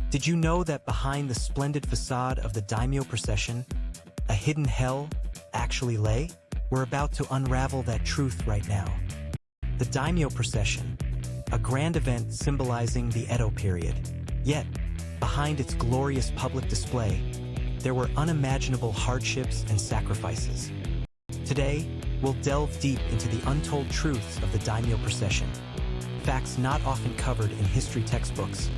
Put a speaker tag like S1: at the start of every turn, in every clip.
S1: Did you know that behind the splendid facade of the Daimyo Procession, a hidden hell actually lay? We're about to unravel that truth right now. The Daimyo Procession, a grand event symbolizing the Edo period. Yet, behind its glorious public display, there were unimaginable hardships and sacrifices. Today, we'll delve deep into the untold truths of the Daimyo Procession, facts not often covered in history textbooks,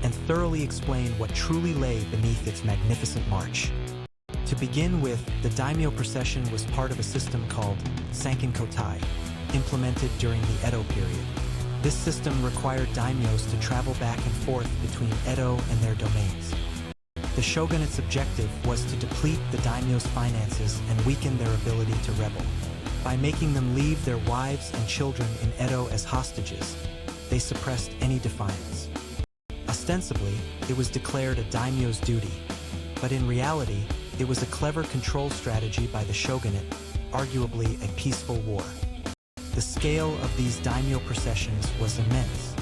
S1: and thoroughly explain what truly lay beneath its magnificent march. To begin with, the Daimyo Procession was part of a system called Sankin-kotai, implemented during the Edo period. This system required daimyos to travel back and forth between Edo and their domains. The shogunate's objective was to deplete the daimyos' finances and weaken their ability to rebel. By making them leave their wives and children in Edo as hostages, they suppressed any defiance. Ostensibly, it was declared a daimyo's duty, but in reality, it was a clever control strategy by the shogunate, arguably a peaceful war. The scale of these daimyo processions was immense.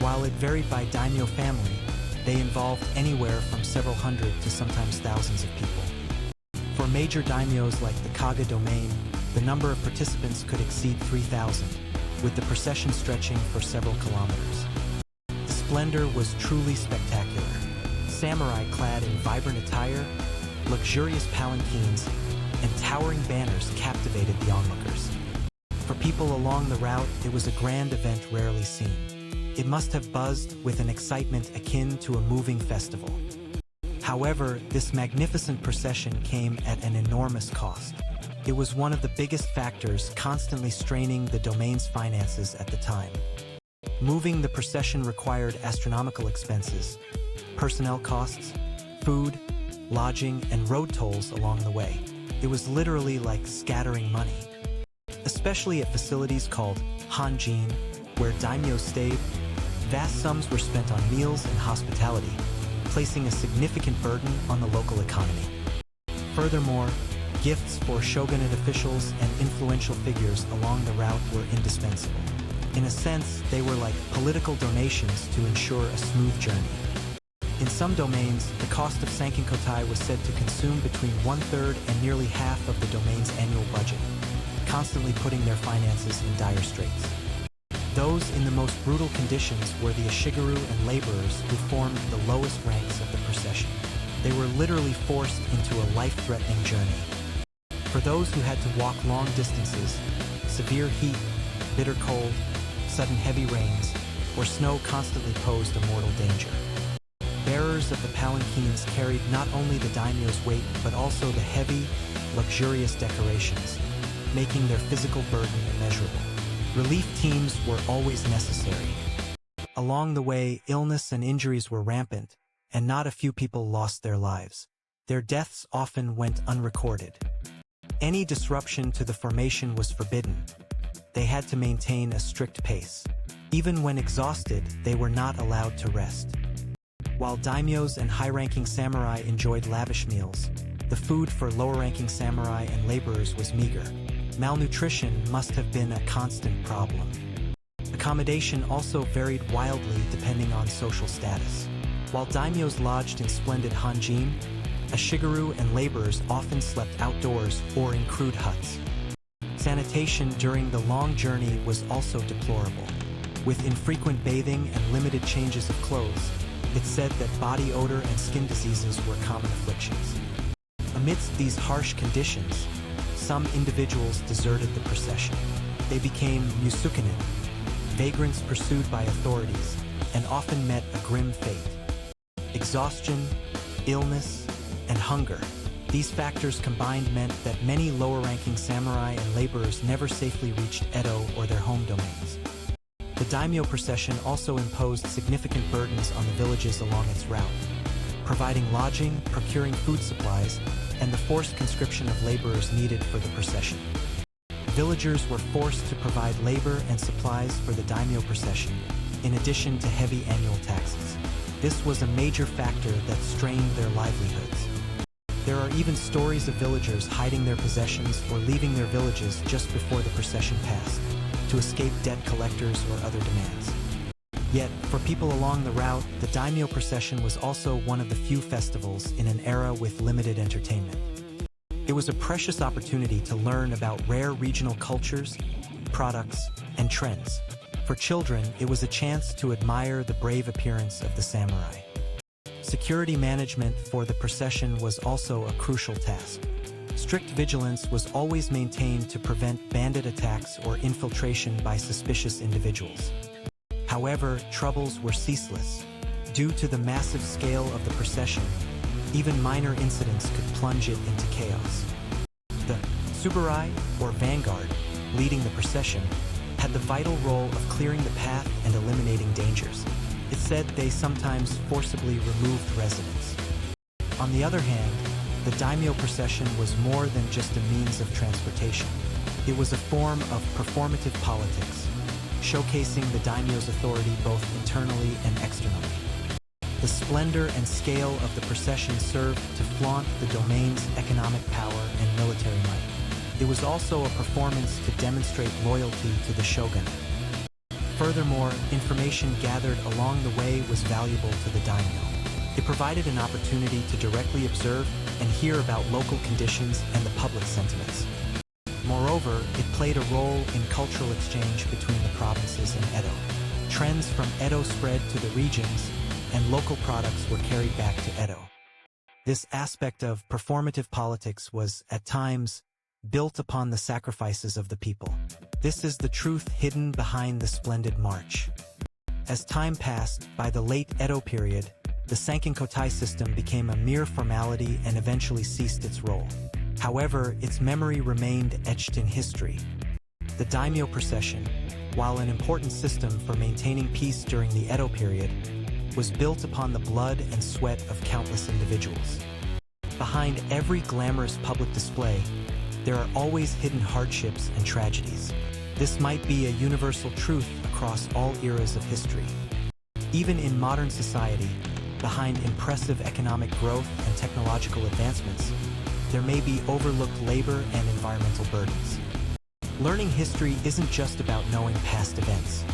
S1: While it varied by daimyo family, they involved anywhere from several hundred to sometimes thousands of people. For major daimyos like the Kaga domain, the number of participants could exceed 3,000, with the procession stretching for several kilometers. The splendor was truly spectacular. Samurai clad in vibrant attire, luxurious palanquins, and towering banners captivated the onlookers. For people along the route, it was a grand event rarely seen. It must have buzzed with an excitement akin to a moving festival. However, this magnificent procession came at an enormous cost. It was one of the biggest factors constantly straining the domain's finances at the time. Moving the procession required astronomical expenses, personnel costs, food, lodging, and road tolls along the way. It was literally like scattering money. Especially at facilities called hanjin, where daimyos stayed, vast sums were spent on meals and hospitality, placing a significant burden on the local economy. Furthermore, gifts for shogunate officials and influential figures along the route were indispensable. In a sense, they were like political donations to ensure a smooth journey. In some domains, the cost of Sankin-kotai was said to consume between 1/3 and nearly half of the domain's annual budget, constantly putting their finances in dire straits. Those in the most brutal conditions were the ashigaru and laborers who formed the lowest ranks of the procession. They were literally forced into a life-threatening journey. For those who had to walk long distances, severe heat, bitter cold, sudden heavy rains, or snow constantly posed a mortal danger. Bearers of the palanquins carried not only the daimyo's weight but also the heavy, luxurious decorations, making their physical burden immeasurable. Relief teams were always necessary. Along the way, illness and injuries were rampant, and not a few people lost their lives. Their deaths often went unrecorded. Any disruption to the formation was forbidden. They had to maintain a strict pace. Even when exhausted, they were not allowed to rest. While daimyos and high-ranking samurai enjoyed lavish meals, the food for lower-ranking samurai and laborers was meager. Malnutrition must have been a constant problem. Accommodation also varied wildly depending on social status. While daimyos lodged in splendid hanjin, ashigaru and laborers often slept outdoors or in crude huts. Sanitation during the long journey was also deplorable. With infrequent bathing and limited changes of clothes, it's said that body odor and skin diseases were common afflictions. Amidst these harsh conditions, some individuals deserted the procession. They became musukinen, vagrants pursued by authorities, and often met a grim fate. Exhaustion, illness, and hunger. These factors combined meant that many lower-ranking samurai and laborers never safely reached Edo or their home domains. The Daimyo Procession also imposed significant burdens on the villages along its route, providing lodging, procuring food supplies, and the forced conscription of laborers needed for the procession. Villagers were forced to provide labor and supplies for the Daimyo Procession, in addition to heavy annual taxes. This was a major factor that strained their livelihoods. There are even stories of villagers hiding their possessions or leaving their villages just before the procession passed, to escape debt collectors or other demands. Yet, for people along the route, the Daimyo Procession was also one of the few festivals in an era with limited entertainment. It was a precious opportunity to learn about rare regional cultures, products, and trends. For children, it was a chance to admire the brave appearance of the samurai. Security management for the procession was also a crucial task. Strict vigilance was always maintained to prevent bandit attacks or infiltration by suspicious individuals. However, troubles were ceaseless. Due to the massive scale of the procession, even minor incidents could plunge it into chaos. The Tsuyubarai, or vanguard, leading the procession, had the vital role of clearing the path and eliminating dangers. It's said they sometimes forcibly removed residents. On the other hand, the Daimyo Procession was more than just a means of transportation. It was a form of performative politics, showcasing the daimyo's authority both internally and externally. The splendor and scale of the procession served to flaunt the domain's economic power and military might. It was also a performance to demonstrate loyalty to the shogunate. Furthermore, information gathered along the way was valuable to the daimyo. It provided an opportunity to directly observe and hear about local conditions and the public sentiments. Moreover, it played a role in cultural exchange between the provinces and Edo. Trends from Edo spread to the regions, and local products were carried back to Edo. This aspect of performative politics was, at times, built upon the sacrifices of the people. This is the truth hidden behind the splendid march. As time passed, by the late Edo period, the Sankin-kotai system became a mere formality and eventually ceased its role. However, its memory remained etched in history. The Daimyo Procession, while an important system for maintaining peace during the Edo period, was built upon the blood and sweat of countless individuals. Behind every glamorous public display, there are always hidden hardships and tragedies. This might be a universal truth across all eras of history. Even in modern society, behind impressive economic growth and technological advancements, there may be overlooked labor and environmental burdens. Learning history isn't just about knowing past events.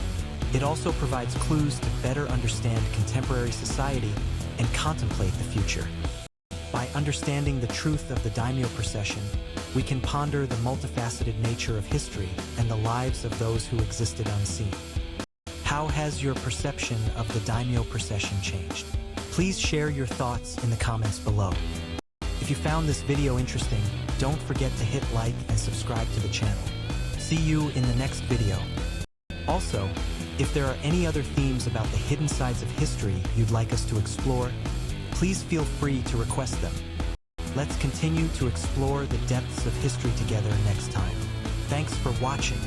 S1: It also provides clues to better understand contemporary society and contemplate the future. By understanding the truth of the Daimyo Procession, we can ponder the multifaceted nature of history and the lives of those who existed unseen. How has your perception of the Daimyo Procession changed? Please share your thoughts in the comments below. If you found this video interesting, don't forget to hit like and subscribe to the channel. See you in the next video. Also, if there are any other themes about the hidden sides of history you'd like us to explore, please feel free to request them. Let's continue to explore the depths of history together next time. Thanks for watching.